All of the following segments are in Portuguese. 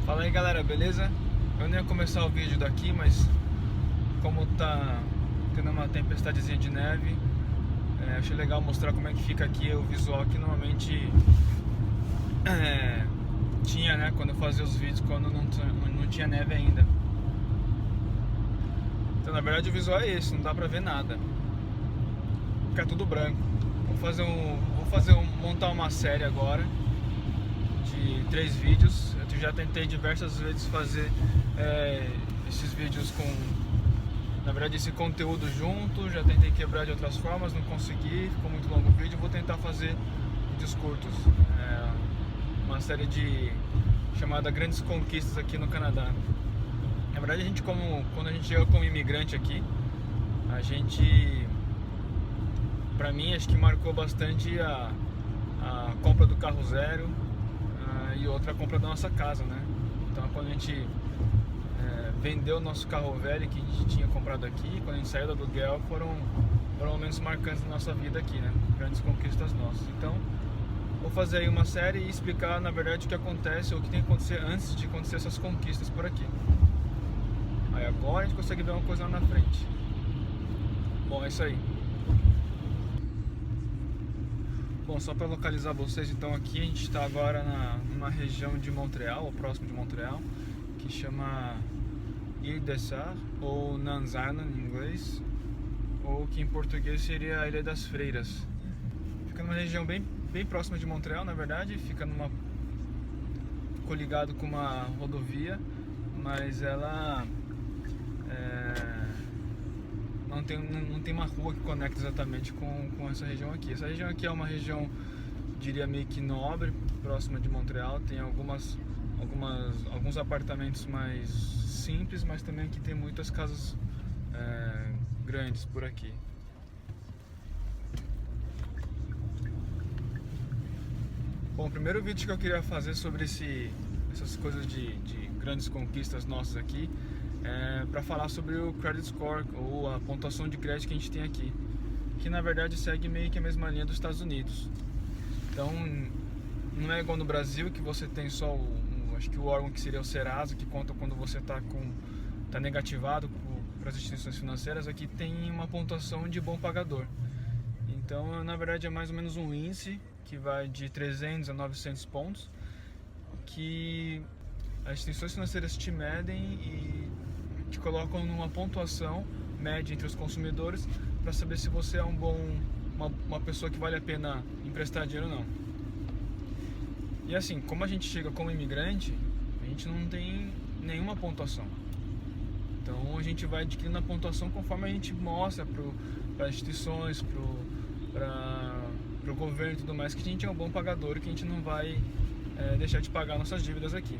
Fala aí galera, beleza? Eu nem ia começar o vídeo daqui, mas como tá tendo uma tempestadezinha de neve, achei legal mostrar como é que fica aqui o visual que normalmente tinha, né? Quando eu fazia os vídeos, quando não tinha neve ainda. Então na verdade o visual é esse, não dá pra ver nada. Fica tudo branco. Montar uma série agora de 3 vídeos. Eu já tentei diversas vezes fazer esses vídeos com, na verdade, esse conteúdo junto. Já tentei quebrar de outras formas, não consegui, ficou muito longo o vídeo. Vou tentar fazer vídeos curtos, uma série chamada Grandes Conquistas aqui no Canadá. Na verdade, quando a gente chega como imigrante aqui, pra mim, acho que marcou bastante a compra do carro zero, e outra compra da nossa casa, né? Então quando a gente vendeu o nosso carro velho que a gente tinha comprado aqui, quando a gente saiu do aluguel, foram momentos marcantes da nossa vida aqui, né? Grandes conquistas nossas. Então vou fazer aí uma série e explicar na verdade o que acontece ou o que tem que acontecer antes de acontecer essas conquistas por aqui. Aí agora a gente consegue ver uma coisa lá na frente. Bom, é isso aí. Bom, só para localizar vocês, então aqui a gente está agora numa região de Montreal, ou próximo de Montreal, que chama Ile des Sœurs, ou Nuns Island em inglês, ou que em português seria a Ilha das Freiras. Fica numa região bem próxima de Montreal, na verdade, fica coligado com uma rodovia, mas ela não tem uma rua que conecta exatamente com essa região aqui. Essa região aqui é uma região, diria, meio que nobre, próxima de Montreal. Tem alguns apartamentos mais simples, mas também aqui tem muitas casas grandes por aqui. Bom, o primeiro vídeo que eu queria fazer sobre essas coisas de grandes conquistas nossas aqui para falar sobre o credit score, ou a pontuação de crédito que a gente tem aqui, que na verdade segue meio que a mesma linha dos Estados Unidos. Então não é igual no Brasil, que você tem só acho que o órgão que seria o Serasa, que conta quando você tá negativado para as instituições financeiras. Aqui tem uma pontuação de bom pagador. Então na verdade é mais ou menos um índice que vai de 300 a 900 pontos, que as instituições financeiras te medem e te colocam numa pontuação média entre os consumidores para saber se você é uma pessoa que vale a pena emprestar dinheiro ou não. E assim, como a gente chega como imigrante, a gente não tem nenhuma pontuação. Então a gente vai adquirindo a pontuação conforme a gente mostra para as instituições, para o governo e tudo mais, que a gente é um bom pagador e que a gente não vai deixar de pagar nossas dívidas aqui.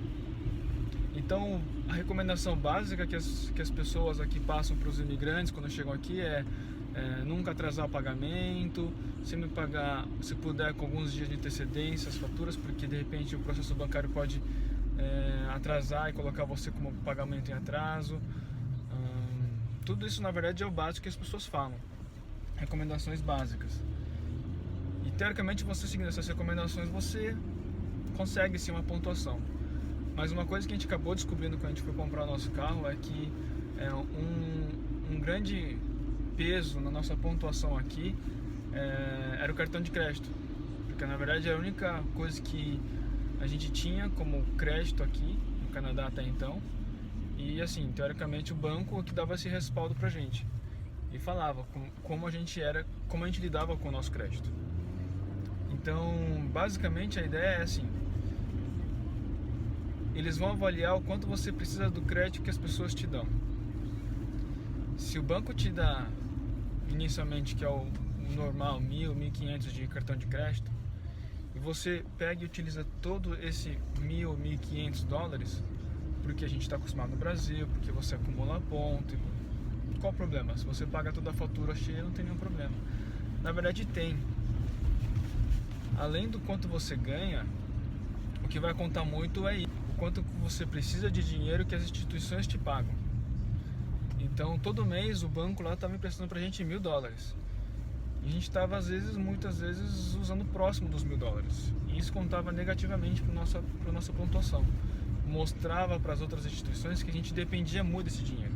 Então a recomendação básica que as pessoas aqui passam para os imigrantes quando chegam aqui é nunca atrasar o pagamento, sempre pagar, se puder, com alguns dias de antecedência as faturas, porque de repente o processo bancário pode atrasar e colocar você como pagamento em atraso. Tudo isso na verdade é o básico que as pessoas falam, recomendações básicas. E teoricamente, você seguindo essas recomendações, você consegue sim uma pontuação. Mas uma coisa que a gente acabou descobrindo quando a gente foi comprar o nosso carro é que um grande peso na nossa pontuação aqui era o cartão de crédito, porque na verdade é a única coisa que a gente tinha como crédito aqui no Canadá até então. E assim, teoricamente o banco que dava esse respaldo pra gente e falava como a gente lidava com o nosso crédito. Então basicamente a ideia é assim: eles vão avaliar o quanto você precisa do crédito que as pessoas te dão. Se o banco te dá inicialmente, que é o normal, 1.000, 1.500 de cartão de crédito, e você pega e utiliza todo esse 1.000, 1.500 dólares, porque a gente está acostumado no Brasil, porque você acumula ponto, qual o problema? Se você paga toda a fatura cheia, não tem nenhum problema. Na verdade tem. Além do quanto você ganha, o que vai contar muito é o quanto você precisa de dinheiro que as instituições te pagam. Então todo mês o banco lá estava emprestando pra gente 1.000 dólares. E a gente estava muitas vezes usando próximo dos 1.000 dólares. E isso contava negativamente para nossa pontuação. mostrava para as outras instituições que a gente dependia muito desse dinheiro.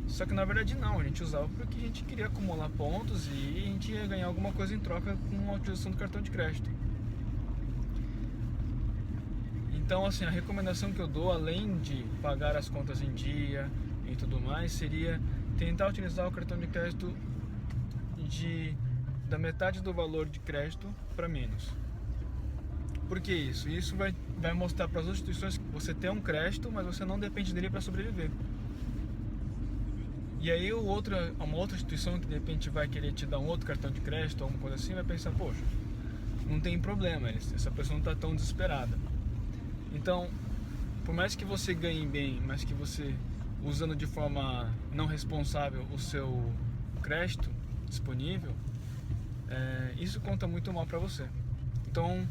Só que na verdade não, a gente usava porque a gente queria acumular pontos e a gente ia ganhar alguma coisa em troca com a utilização do cartão de crédito. Então, assim, a recomendação que eu dou, além de pagar as contas em dia e tudo mais, seria tentar utilizar o cartão de crédito da metade do valor de crédito para menos. Por que isso? Isso vai mostrar para as instituições que você tem um crédito, mas você não depende dele para sobreviver. E aí uma outra instituição que de repente vai querer te dar um outro cartão de crédito, alguma coisa assim, vai pensar, poxa, não tem problema, essa pessoa não está tão desesperada. Então, por mais que você ganhe bem, mas que você, usando de forma não responsável o seu crédito disponível, isso conta muito mal para você. Então,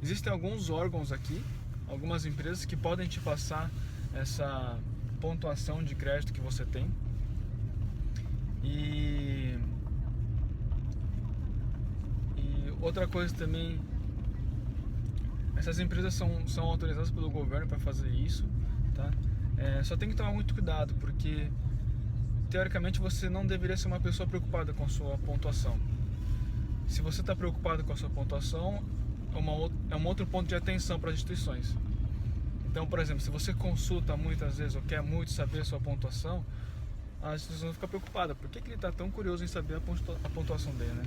existem alguns órgãos aqui, algumas empresas que podem te passar essa pontuação de crédito que você tem. E outra coisa também, essas empresas são autorizadas pelo governo para fazer isso, tá? Só tem que tomar muito cuidado, porque teoricamente você não deveria ser uma pessoa preocupada com a sua pontuação. Se você está preocupado com a sua pontuação, é um outro ponto de atenção para as instituições. Então, por exemplo, se você consulta muitas vezes ou quer muito saber a sua pontuação, as instituições vão ficar preocupadas. Por que ele está tão curioso em saber a pontuação dele, né?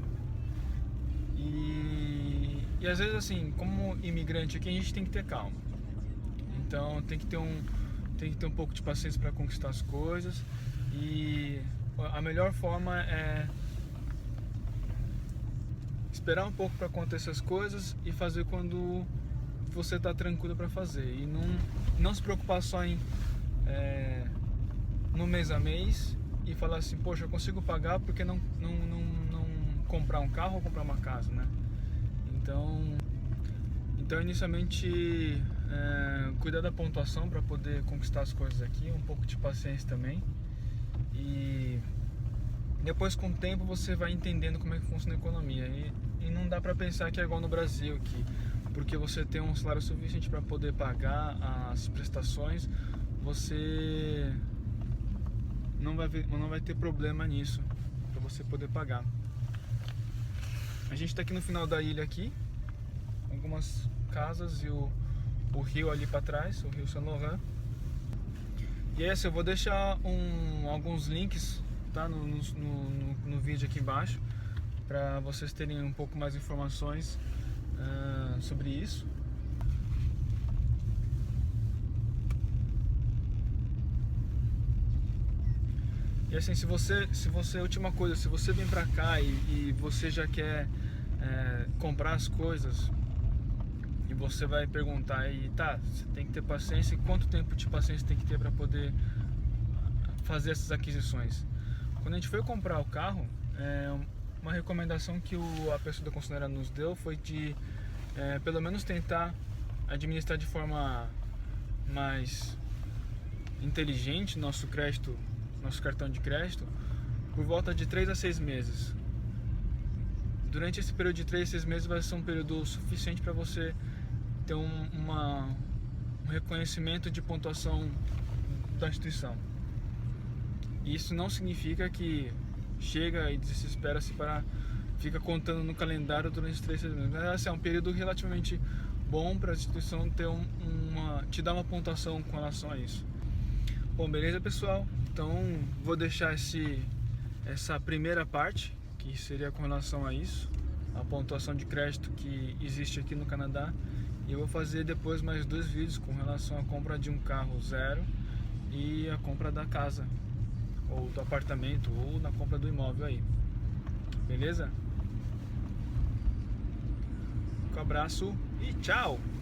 E às vezes, assim, como imigrante aqui, a gente tem que ter calma. Então tem que ter um pouco de paciência para conquistar as coisas. E a melhor forma é esperar um pouco para acontecer as coisas e fazer quando você está tranquilo para fazer. E não se preocupar só em no mês a mês e falar assim, poxa, eu consigo pagar porque não comprar um carro ou comprar uma casa, né? Então inicialmente cuidar da pontuação para poder conquistar as coisas aqui, um pouco de paciência também, e depois com o tempo você vai entendendo como é que funciona a economia, e não dá para pensar que é igual no Brasil, que porque você tem um salário suficiente para poder pagar as prestações, você não vai ter problema nisso, para você poder pagar. A gente está aqui no final da ilha aqui, algumas casas e o rio ali para trás, o rio Saint Laurent. E eu vou deixar alguns links, tá, no vídeo aqui embaixo, para vocês terem um pouco mais de informações sobre isso. E assim, se você última coisa, se você vem pra cá e você já quer comprar as coisas, e você vai perguntar aí, tá, você tem que ter paciência, e quanto tempo de paciência tem que ter para poder fazer essas aquisições? Quando a gente foi comprar o carro, uma recomendação que a pessoa da concessionária nos deu foi de pelo menos tentar administrar de forma mais inteligente nosso cartão de crédito por volta de 3 a 6 meses. Durante esse período de 3 a 6 meses vai ser um período suficiente para você ter um reconhecimento de pontuação da instituição. Isso não significa que chega e desespera-se fica contando no calendário durante os 3 a 6 meses. Mas, é um período relativamente bom para a instituição te dar uma pontuação com relação a isso. Bom, beleza, pessoal? Então vou deixar essa primeira parte, que seria com relação a isso, a pontuação de crédito que existe aqui no Canadá, e eu vou fazer depois mais 2 vídeos com relação à compra de um carro zero e a compra da casa, ou do apartamento, ou na compra do imóvel aí, beleza? Um abraço e tchau!